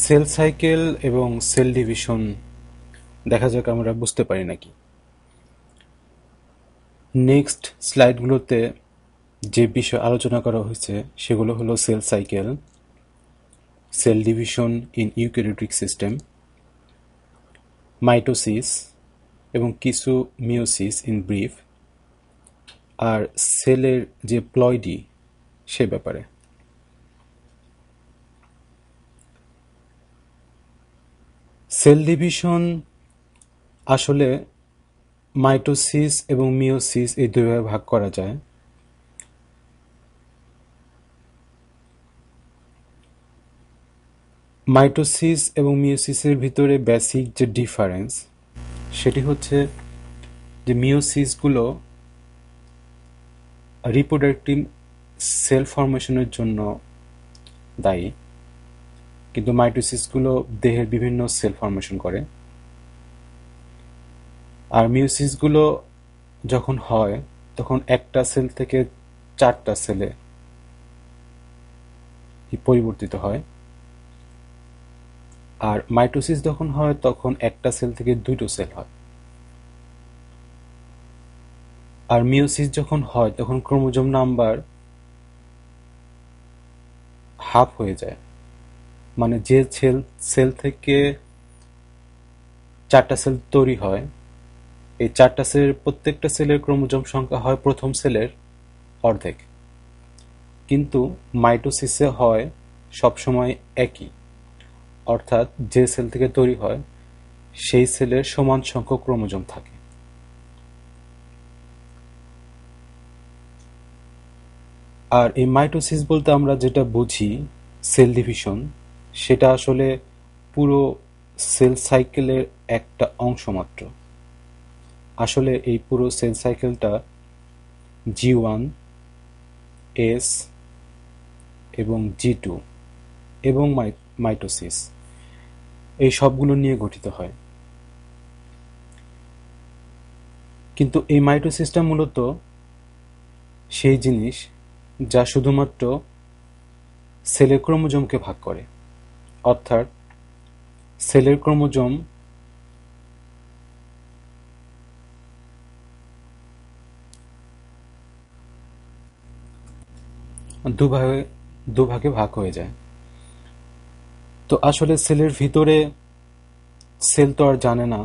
Cell cycle এবং cell division দেখা যাক আমরা বুঝতে পারি নাকি। নেক্সট স্লাইডগুলোতে যে বিষয় আলোচনা করা হয়েছে সেগুলো হলো cell cycle, cell division in eukaryotic system, mitosis এবং কিছু মিওসিস ইন ব্রিফ, আর সেলের যে প্লয়েডি সে ব্যাপারে। সেল ডিভিশন আসলে মাইটোসিস এবং মিওসিস এই দুইভাবে ভাগ করা যায়। মাইটোসিস এবং মিওসিসের ভিতরে বেসিক যে ডিফারেন্স সেটি হচ্ছে যে মিওসিসগুলো রিপ্রোডাক্টিভ সেল ফরমেশনের জন্য দায়ী, কিন্তু মাইটোসিসগুলো দেহের বিভিন্ন সেল ফরমেশন করে। আর মিওসিসগুলো যখন হয় তখন একটা সেল থেকে চারটা সেলে পরিবর্তিত হয়, আর মাইটোসিস যখন হয় তখন একটা সেল থেকে দুটো সেল হয়। আর মিওসিস যখন হয় তখন ক্রোমোজোম নাম্বার হাফ হয়ে যায়, মানে যে সেল থেকে চারটা সেল তৈরি হয় এই চারটা সেলের প্রত্যেকটা সেলের ক্রোমোজোম সংখ্যা হয় প্রথম সেলের অর্ধেক, কিন্তু মাইটোসিসে হয় সবসময় একই, অর্থাৎ যে সেল থেকে তৈরি হয় সেই সেলের সমান সংখ্যক ক্রোমোজোম থাকে। আর এই মাইটোসিস বলতে আমরা যেটা বুঝি সেল ডিভিশন, সেটা আসলে পুরো সেল সাইকেলের একটা অংশ মাত্র। আসলে এই পুরো সেল সাইকেলটা G1, S এবং G2 এবং মাইটোসিস এই সবগুলো নিয়ে গঠিত হয়। কিন্তু এই মাইটোসিসটা মূলত সেই জিনিস যা শুধুমাত্র সেলের ক্রোমোজোমকে ভাগ করে, অর্থাৎ সেলের ক্রোমোজোম দুভাগে ভাগ হয়ে যায়। তো আসলে সেলের ভিতরে সেল তো আর জানে না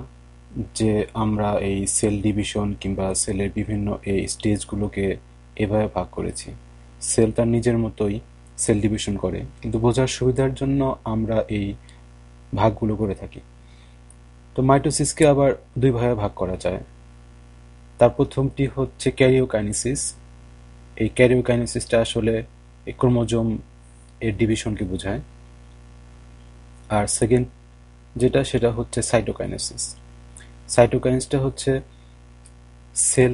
যে আমরা এই সেল ডিভিশন কিংবা সেলের বিভিন্ন এই স্টেজগুলোকে এভাবে ভাগ করেছি। সেল তার নিজের মতোই সেল ডিভিশন করে, কিন্তু বোঝার সুবিধার জন্য আমরা এই ভাগগুলো করে থাকি। তো মাইটোসিসকে আবার দুই ভাগে ভাগ করা যায়। তার প্রথমটি হচ্ছে ক্যারিওকাইনেসিস। এই ক্যারিওকাইনেসিসটা আসলে এই ক্রোমোজোম এর ডিভিশনকে বোঝায়। আর সেকেন্ড সেটা হচ্ছে সাইটোকাইনেসিস। সাইটোকাইনেসিসটা হচ্ছে সেল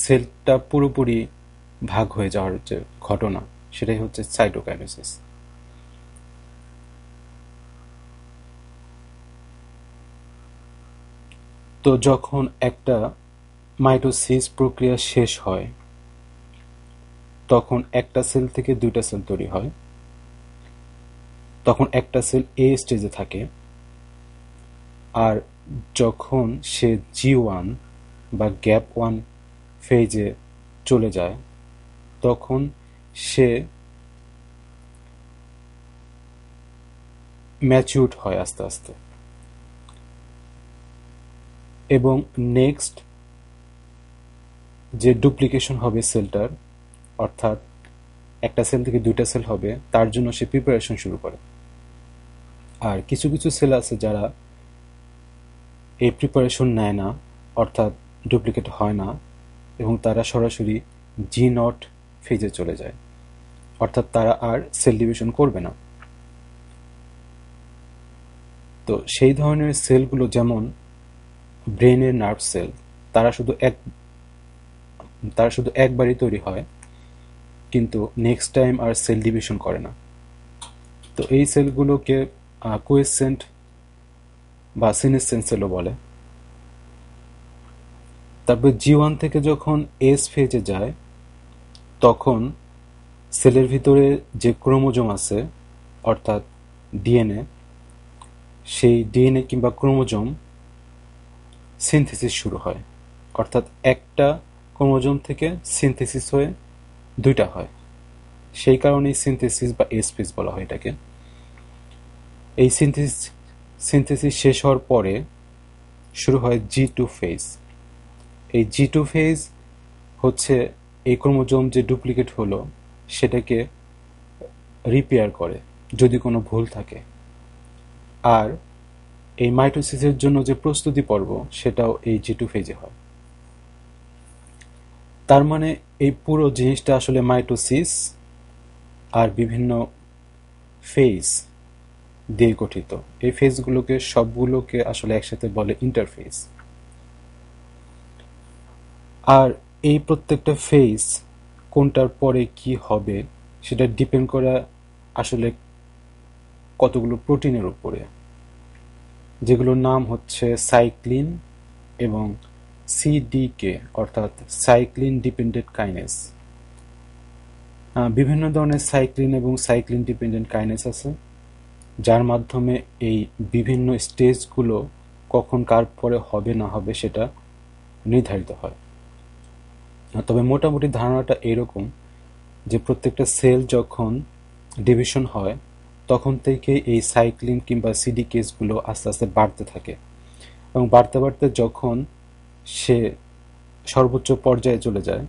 সেলটা পুরোপুরি ভাগ হয়ে যাওয়ার যে ঘটনা, সেটাই হচ্ছে সাইটোকাইনেসিস। তো যখন একটা মাইটোসিস প্রক্রিয়া শেষ হয় তখন একটা সেল থেকে দুইটা সেল তৈরি হয়। তখন একটা সেল এ স্টেজে থাকে, আর যখন সে G1 বা গ্যাপ 1 ফেজে চলে যায় তখন সে ম্যাচিউরড হয় আস্তে আস্তে, এবং নেক্সট যে ডুপ্লিকেশন হবে সেলটার, অর্থাৎ একটা সেল থেকে দুইটা সেল হবে, তার জন্য সে প্রিপারেশন শুরু করে। আর কিছু কিছু সেল আছে যারা এই প্রিপারেশন নেয় না, অর্থাৎ ডুপ্লিকেট হয় না, এবং তারা সরাসরি G0 ফেজে চলে যায়, অর্থাৎ তারা আর সেল ডিভিশন করবে না। তো সেই ধরনের সেলগুলো যেমন ব্রেনের নার্ভ সেল, তারা শুধু একবারই তৈরি হয়, কিন্তু নেক্সট টাইম আর সেল ডিভিশন করে না। তো এই সেলগুলোকে কোয়েসেন্ট বা সিনেসেন্ট সেলও বলে। তারপর G1 থেকে যখন এস ফেজে যায় তখন সেলের ভিতরে যে ক্রোমোজোম আছে, অর্থাৎ ডিএনএ, সেই ডিএনএ কিংবা ক্রোমোজোম সিনথেসিস শুরু হয়, অর্থাৎ একটা ক্রোমোজোম থেকে সিনথেসিস হয়ে দুইটা হয়। সেই কারণেই সিনথেসিস বা এসফেজ বলা হয় এটাকে। এই সিনথেসিস শেষ হওয়ার পরে শুরু হয় G2 ফেজ। এই G2 ফেজ হচ্ছে এই ক্রোমোজোম যে ডুপ্লিকেট হলো সেটাকে রিপেয়ার করে যদি কোনো ভুল থাকে। আর এই মাইটোসিসের জন্য যে প্রস্তুতি পর্ব সেটাও এই G2 ফেজে হয়। তার মানে এই পুরো জিনিসটা আসলে মাইটোসিস আর বিভিন্ন ফেজ দিয়ে গঠিত। এই ফেজগুলোকে সবগুলোকে আসলে একসাথে বলে ইন্টারফেজ। আর এই প্রত্যেকটা ফেজ কোনটার পরে কি হবে সেটা ডিপেন্ড করে আসলে কতগুলো প্রোটিনের উপরে, যেগুলোর নাম হচ্ছে সাইক্লিন এবং সিডিকে, অর্থাৎ সাইক্লিন ডিপেন্ডেন্ট কাইনেস। বিভিন্ন ধরনের সাইক্লিন এবং সাইক্লিন ডিপেন্ডেন্ট কাইনেস আছে, যার মাধ্যমে এই বিভিন্ন স্টেজগুলো কখন কার পরে হবে না হবে সেটা নির্ধারিত হয়। তবে মোটামুটি ধারণাটা এরকম যে প্রত্যেকটা সেল যখন ডিভিশন হয় তখন থেকে এই সাইক্লিন কিংবা সিডিকেসগুলো আস্তে আস্তে বাড়তে থাকে, এবং বাড়তে বাড়তে যখন সে সর্বোচ্চ পর্যায়ে চলে যায়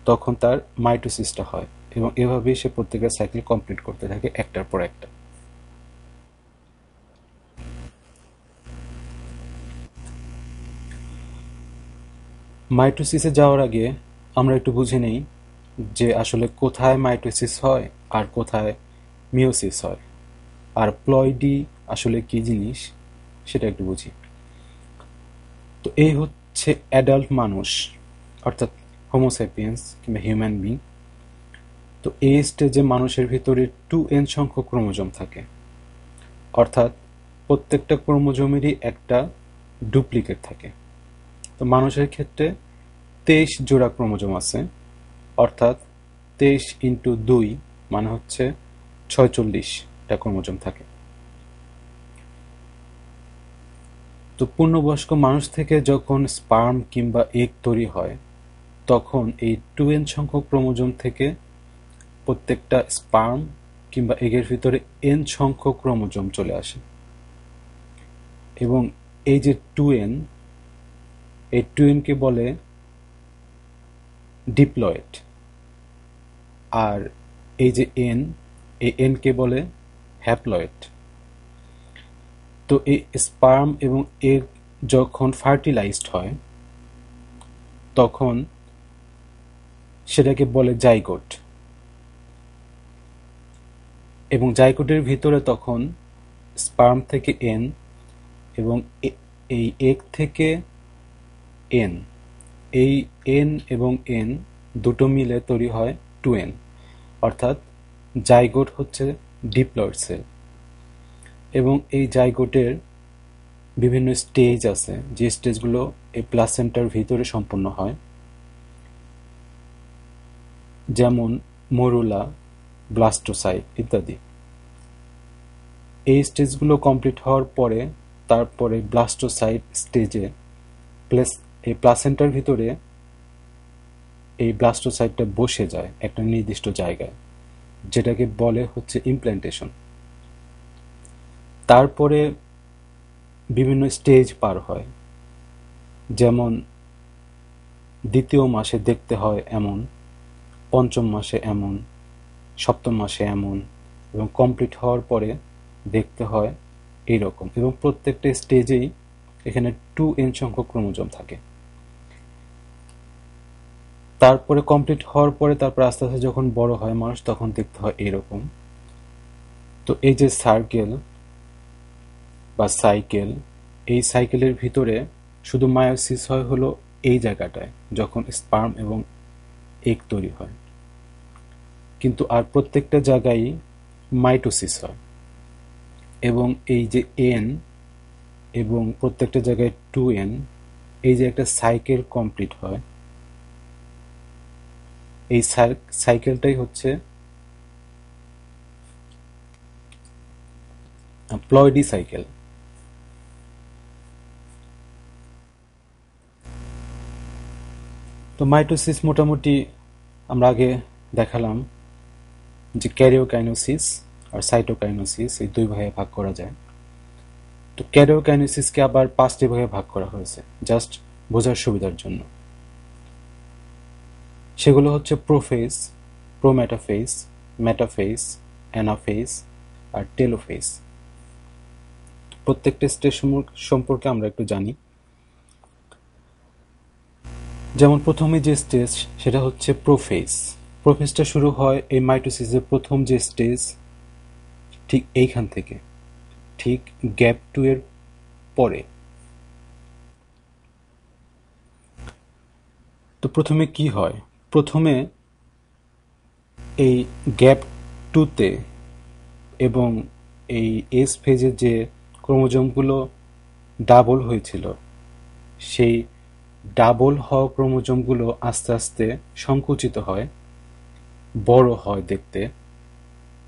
তখন তার মাইটোসিসটা হয়, এবং এভাবেই সে প্রত্যেকটা সাইকেল কমপ্লিট করতে থাকে একটার পর একটা। মাইটোসিসে যাওয়ার আগে আমরা একটু বুঝে নেই যে আসলে কোথায় মাইটোসিস হয় আর কোথায় মিওসিস হয়, আর প্লয়েডি আসলে কি জিনিস সেটা একটু বুঝি। তো এই হচ্ছে অ্যাডাল্ট মানুষ, অর্থাৎ হোমোস্যাপিয়েন্স কিংবা হিউম্যান বিং। তো এই স্টেজে মানুষের ভিতরে 2n সংখ্যক ক্রোমোজোম থাকে, অর্থাৎ প্রত্যেকটা ক্রোমোজোমেরই একটা ডুপ্লিকেট থাকে। তো মানুষের ক্ষেত্রে 23 জোড়া ক্রোমোজোম আছে, অর্থাৎ 23 × 2 মানে হচ্ছে 46টা ক্রোমোজোম থাকে। তো পূর্ণবয়স্ক মানুষ থেকে যখন স্পার্ম কিংবা এগ তৈরি হয় তখন এই 2n সংখ্যক ক্রোমোজোম থেকে প্রত্যেকটা স্পার্ম কিংবা এগের ভিতরে n সংখ্যক ক্রোমোজোম চলে আসে, এবং এই যে 2n, এই 2nকে বলে ডিপ্লয়েড, আর এই যে n, এই nকে বলে হ্যাপ্লয়েড। তো এই স্পার্ম এবং এগ যখন ফার্টিলাইজড হয় তখন সেটাকে বলে জাইগোট, এবং জাইগোটের ভিতরে তখন স্পার্ম থেকে n এবং এই এগ থেকে n, এই n এবং n দুটো মিলে তৈরি হয় 2n, অর্থাৎ জাইগোট হচ্ছে ডিপ্লয়েড সেল। এবং এই জাইগোটের বিভিন্ন স্টেজ আছে, যে স্টেজগুলো এই প্লাসেন্টার ভিতরে সম্পন্ন হয়, যেমন মরুলা, ব্লাস্টোসাইট ইত্যাদি। এই স্টেজগুলো কমপ্লিট হওয়ার পরে তারপরে ব্লাস্টোসাইট স্টেজে এই প্লাসেন্টার ভিতরে এই ব্লাস্টোসাইটটা বসে যায় একটা নির্দিষ্ট জায়গায়, যেটাকে বলে হচ্ছে ইমপ্ল্যান্টেশন। তারপরে বিভিন্ন স্টেজ পার হয়, যেমন দ্বিতীয় মাসে দেখতে হয় এমন, পঞ্চম মাসে এমন, সপ্তম মাসে এমন, এবং কমপ্লিট হওয়ার পরে দেখতে হয় এইরকম। এবং প্রত্যেকটা স্টেজেই এখানে 2n সংখ্যক ক্রোমোজোম থাকে। তারপরে কমপ্লিট হওয়ার পরে তারপর আস্তে আস্তে যখন বড় হয় মানুষ তখন দেখতে হয় এইরকম। তো এই যে সার্কেল বা সাইকেল, এই সাইকেলের ভিতরে শুধু মায়োসিস হয় হলো এই জায়গাটায় যখন স্পার্ম এবং এগ তৈরি হয়, কিন্তু আর প্রত্যেকটা জায়গায় মাইটোসিস হয়। এবং এই যে n এবং প্রত্যেকটা জায়গায় 2n, এই যে একটা সাইকেল কমপ্লিট হয়, এই সাইকেলটাই হচ্ছে প্লয়েডি সাইকেল। তো মাইটোসিস মোটামুটি আমরা আগে দেখালাম যে ক্যারিওকাইনোসিস আর সাইটোকাইনোসিস এই দুই ভাগে ভাগ করা যায়। তো ক্যারিওকাইনোসিসকে আবার 5টি ভাগে ভাগ করা হয়েছে জাস্ট বোঝার সুবিধার জন্য। সেগুলো হচ্ছে প্রোফেজ, প্রোমেটাফেজ, মেটাফেজ, অ্যানাফেজ আর টেলোফেজ। প্রত্যেকটা স্টেজ সম্পর্কে আমরা একটু জানি। যেমন প্রথমে যে স্টেজ সেটা হচ্ছে প্রোফেজ। প্রোফেজটা শুরু হয় এই মাইটোসিসের প্রথম যে স্টেজ ঠিক এইখান থেকে, ঠিক গ্যাপ 2 এর পরে। তো প্রথমে কি হয়? প্রথমে এই গ্যাপ 2তে এবং এই এস ফেজে যে ক্রোমোজোমগুলো ডাবল হয়েছিল, সেই ডাবল হওয়া ক্রোমোজোমগুলো আস্তে আস্তে সংকুচিত হয়, বড় হয় দেখতে,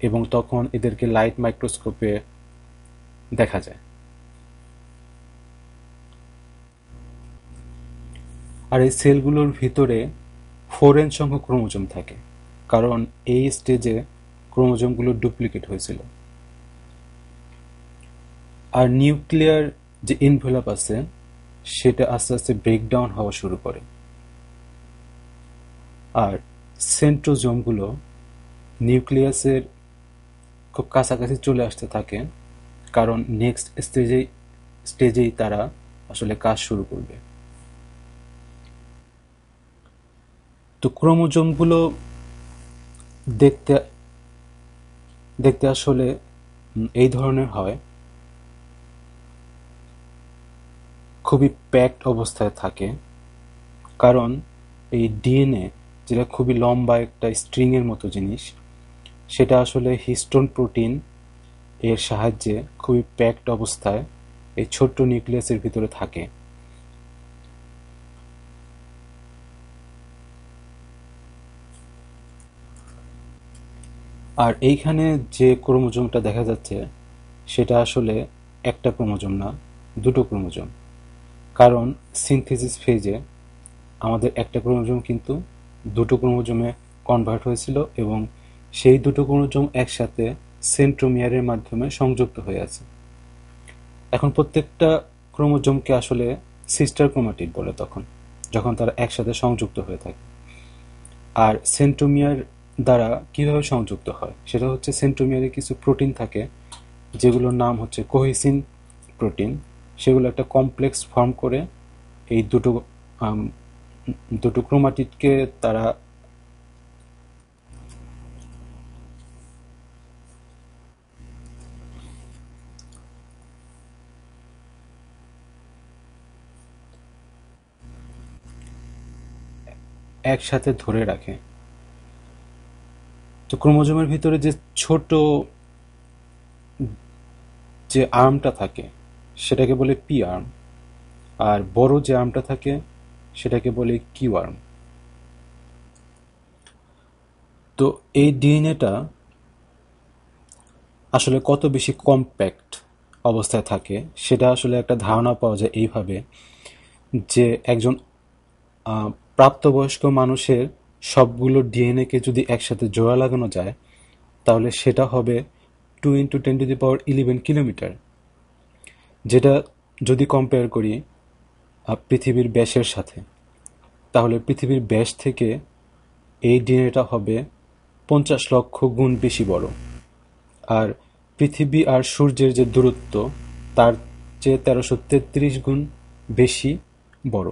এবং তখন এদেরকে লাইট মাইক্রোস্কোপে দেখা যায়। আর এই সেলগুলোর ভিতরে 4n সংখ্যক ক্রোমোজোম থাকে, কারণ এই স্টেজে ক্রোমোজোমগুলো ডুপ্লিকেট হয়েছিল। আর নিউক্লিয়ার যে এনভেলপ আছে সেটা আস্তে আস্তে ব্রেকডাউন হওয়া শুরু করে। আর সেন্ট্রোজোমগুলো নিউক্লিয়াসের খুব কাছাকাছি চলে আসতে থাকে, কারণ নেক্সট স্টেজেই তারা আসলে কাজ শুরু করবে। তো ক্রোমোজোমগুলো দেখতে দেখতে আসলে এই ধরনের হয়, খুবই প্যাকড অবস্থায় থাকে, কারণ এই ডিএনএ যেটা খুবই লম্বা একটা স্ট্রিং এর মতো জিনিস, সেটা আসলে হিস্টোন প্রোটিন এর সাহায্যে খুবই প্যাকড অবস্থায় এই ছোট্ট নিউক্লিয়াসের ভিতরে থাকে। আর এইখানে যে ক্রোমোজোমটা দেখা যাচ্ছে সেটা আসলে একটা ক্রোমোজোম না, দুটো ক্রোমোজোম। কারণ সিনথেসিস ফেজে আমাদের একটা ক্রোমোজোম কিন্তু দুটো ক্রোমোজোমে কনভার্ট হয়েছিল, এবং সেই দুটো ক্রোমোজোম একসাথে সেন্ট্রোমিয়ারের মাধ্যমে সংযুক্ত হয়ে আছে। এখন প্রত্যেকটা ক্রোমোজোমকে আসলে সিস্টার ক্রোমাটিড বলে তখন, যখন তারা একসাথে সংযুক্ত হয়ে থাকে। আর সেন্ট্রোমিয়ার দ্বারা কিভাবে সংযুক্ত হয় সেটা হচ্ছে, সেন্ট্রোমিয়ারে কিছু প্রোটিন থাকে যেগুলোর নাম হচ্ছে কোহেসিন প্রোটিন। সেগুলো একটা কমপ্লেক্স ফর্ম করে এই দুটো ক্রোমাটিডকে তারা একসাথে ধরে রাখে। তো ক্রোমোজোমের ভিতরে যে ছোট যে আর্মটা থাকে সেটাকে বলে পি আর্ম, আর বড় যে আর্মটা থাকে সেটাকে বলে কিউ আর্ম। তো এই ডিএনএটা আসলে কত বেশি কম্প্যাক্ট অবস্থায় থাকে সেটা আসলে একটা ধারণা পাওয়া যায় এইভাবে, যে একজন প্রাপ্তবয়স্ক মানুষের সবগুলো ডিএনএকে যদি একসাথে জোড়া লাগানো যায় তাহলে সেটা হবে 2 × 10⁻11 কিলোমিটার, যেটা যদি কম্পেয়ার করি পৃথিবীর ব্যাসের সাথে, তাহলে পৃথিবীর ব্যাস থেকে এই ডিএনএটা হবে 50 লক্ষ গুণ বেশি বড়। আর পৃথিবী আর সূর্যের যে দূরত্ব তার চেয়ে 1333 গুণ বেশি বড়।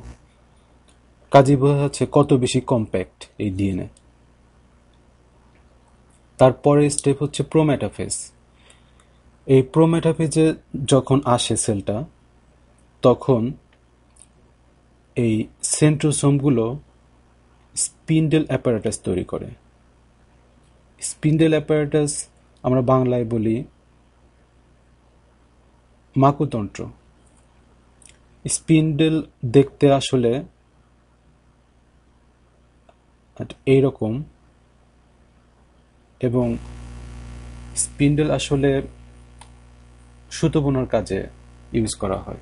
কাজেই বোঝা যাচ্ছে কত বেশি কম্প্যাক্ট এই ডিএনএ। তারপরের স্টেপ হচ্ছে প্রোমেটাফেজ। এই প্রোমেটাফেজে যখন আসে সেলটা, তখন এই সেন্ট্রোসোমগুলো স্পিন্ডেল অ্যাপারেটাস তৈরি করে। স্পিন্ডেল অ্যাপারেটাস আমরা বাংলায় বলি মাকুতন্ত্র। স্পিন্ডেল দেখতে আসলে এইরকম, এবং স্পিন্ডেল আসলে সুতো বোনার কাজে ইউজ করা হয়।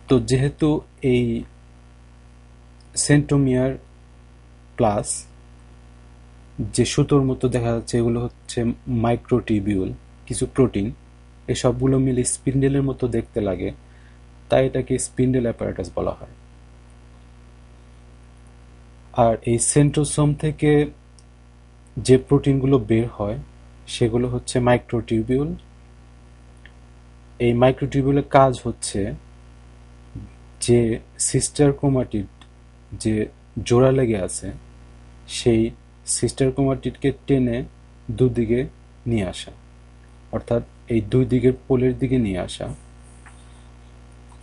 তো যেহেতু এই সেন্ট্রোমিয়ার প্লাস যে সুতোর মতো দেখা যাচ্ছে এগুলো হচ্ছে মাইক্রোটিবিউল, কিছু প্রোটিন, এই সবগুলো মিলে স্পিন্ডেলের মতো দেখতে লাগে, তাই এটাকে স্পিন্ডেল অ্যাপারেটাস বলা হয়। আর এই সেন্ট্রোসোম থেকে যে প্রোটিনগুলো বের হয় সেগুলো হচ্ছে মাইক্রোটিবিউল। এই মাইক্রোটিবিউলের কাজ হচ্ছে যে সিস্টার ক্রোমাটিড যে জোড়া লেগে আছে সেই সিস্টার ক্রোমাটিডকে টেনে দুদিকে নিয়ে আসা, অর্থাৎ এই দুই দিকের পোলের দিকে নিয়ে আসা।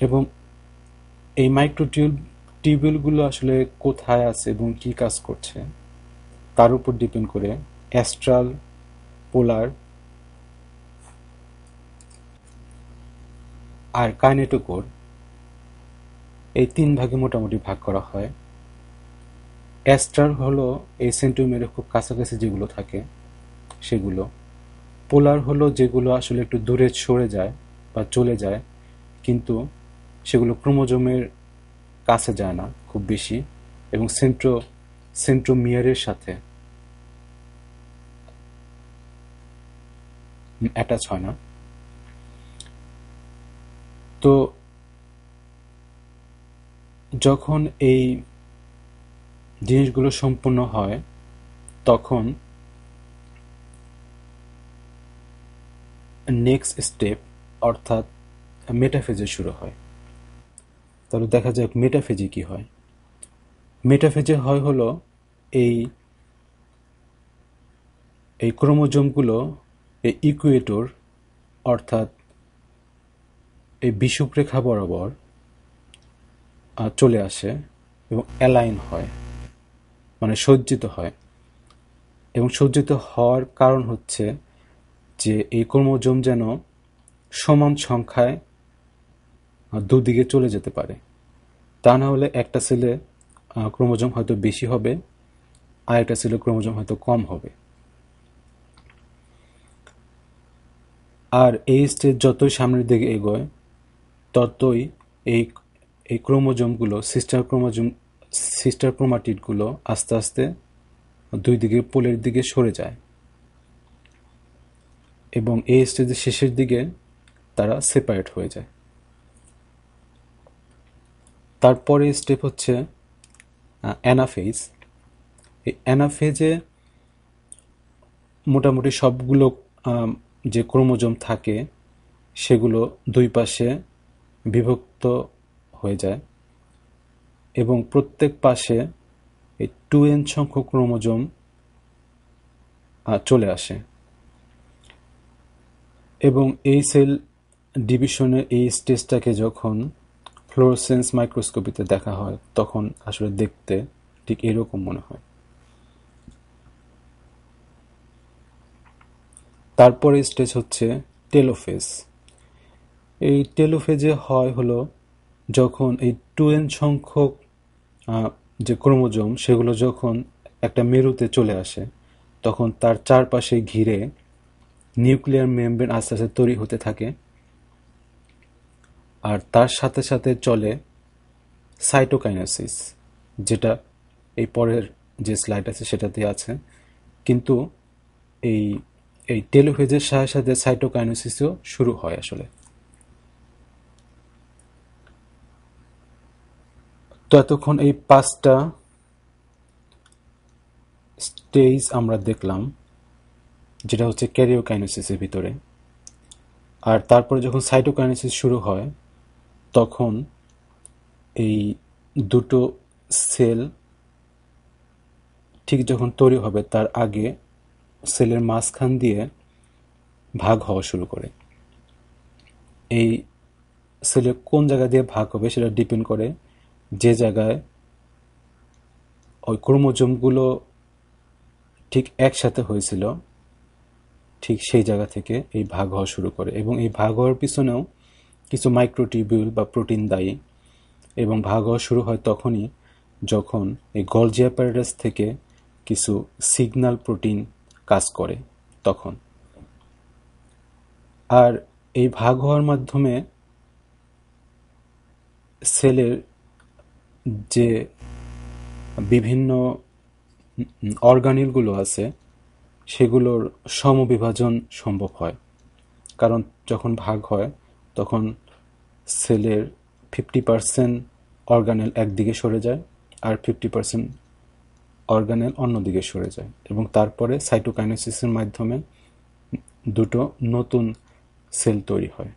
এবং এই টিউবিউলগুলো আসলে কোথায় আছে এবং কি কাজ করছে তার উপর ডিপেন্ড করে অ্যাস্ট্রাল, পোলার আর কাইনেটোকোর এই তিন ভাগে মোটামুটি ভাগ করা হয়। অ্যাস্ট্রাল হলো এই সেন্টিমিটারের খুব কাছাকাছি যেগুলো থাকে সেগুলো। পোলার হলো যেগুলো আসলে একটু দূরে সরে যায় বা চলে যায়, কিন্তু সেগুলো ক্রোমোজোমের কাছে যায় না খুব বেশি, এবং সেন্ট্রোমিয়ারের সাথে অ্যাটাচ হয় না। তো যখন এই জিনিসগুলো সম্পূর্ণ হয় তখন নেক্সট স্টেপ অর্থাৎ মেটাফেজে শুরু হয়। তাহলে দেখা যাক মেটাফেজে কি হয়। মেটাফেজে হয় হলো এই এই ক্রোমোজোমগুলো এই ইকুয়েটর অর্থাৎ এই বিষুবরেখা বরাবর চলে আসে এবং অ্যালাইন হয়, মানে সজ্জিত হয়। এবং সজ্জিত হওয়ার কারণ হচ্ছে যে এই ক্রোমোজোম যেন সমান সংখ্যায় দুদিকে চলে যেতে পারে, তা না হলে একটা সেলে ক্রোমোজোম হয়তো বেশি হবে আর একটা সেলে ক্রোমোজোম হয়তো কম হবে। আর এই স্টেজ যতই সামনের দিকে এগোয় ততই এই এই ক্রোমোজোমগুলো সিস্টার ক্রোমাটিডগুলো আস্তে আস্তে দুই দিকে পোলের দিকে সরে যায় এবং এই স্টেজের শেষের দিকে তারা সেপারেট হয়ে যায়। তারপরে স্টেপ হচ্ছে অ্যানাফেজ। এই অ্যানাফেজে মোটামুটি সবগুলো যে ক্রোমোজোম থাকে সেগুলো দুই পাশে বিভক্ত হয়ে যায় এবং প্রত্যেক পাশে এই 2n সংখ্যক ক্রোমোজোম চলে আসে। এবং এই সেল ডিভিশনের এই স্টেজটাকে যখন ফ্লোরোসেন্স মাইক্রোস্কোপিতে দেখা হয় তখন আসলে দেখতে ঠিক এরকম মনে হয়। তারপরে স্টেজ হচ্ছে টেলোফেজ। এই টেলোফেজে হয় হলো যখন এই 2n সংখ্যক যে ক্রোমোজোম সেগুলো যখন একটা মেরুতে চলে আসে তখন তার চারপাশে ঘিরে নিউক্লিয়ার মেমব্রেন আস্তে আস্তে তৈরি হতে থাকে, আর তার সাথে সাথে চলে সাইটোকাইনেসিস, যেটা এই পরের যে স্লাইড আছে সেটাতে আছে। কিন্তু এই এই টেলোফেজের সাথে সাথে সাইটোকাইনেসিসও শুরু হয় আসলে। তো এতক্ষণ এই পাঁচটা স্টেজ আমরা দেখলাম, যেটা হচ্ছে ক্যারিওকাইনেসিসের ভিতরে। আর তারপরে যখন সাইটোকাইনেসিস শুরু হয় তখন এই দুটো সেল ঠিক যখন তৈরি হবে তার আগে সেলের মাঝখান দিয়ে ভাগ হওয়া শুরু করে। এই সেলের কোন জায়গা দিয়ে ভাগ হবে সেটা ডিপেন্ড করে যে জায়গায় ওই ক্রোমোজোমগুলো ঠিক একসাথে হয়েছিল ঠিক সেই জায়গা থেকে এই ভাগ হওয়া শুরু করে। এবং এই ভাগ হওয়ার পিছনেও কিছু মাইক্রোটিবিউল বা প্রোটিন দায়ী, এবং ভাগ হওয়া শুরু হয় তখনই যখন এই গলজি অ্যাপারেটাস থেকে কিছু সিগন্যাল প্রোটিন কাজ করে তখন। আর এই ভাগ হওয়ার মাধ্যমে সেলের যে বিভিন্ন অর্গানিলগুলো আছে সেগুলোর সমবিভাজন সম্ভব হয়, কারণ যখন ভাগ হয় তখন সেলের 50% অর্গানেল একদিকে সরে যায় আর 50% অর্গানেল অন্যদিকে সরে যায়, এবং তারপরে সাইটোকাইনেসিসের মাধ্যমে দুটো নতুন সেল তৈরি হয়।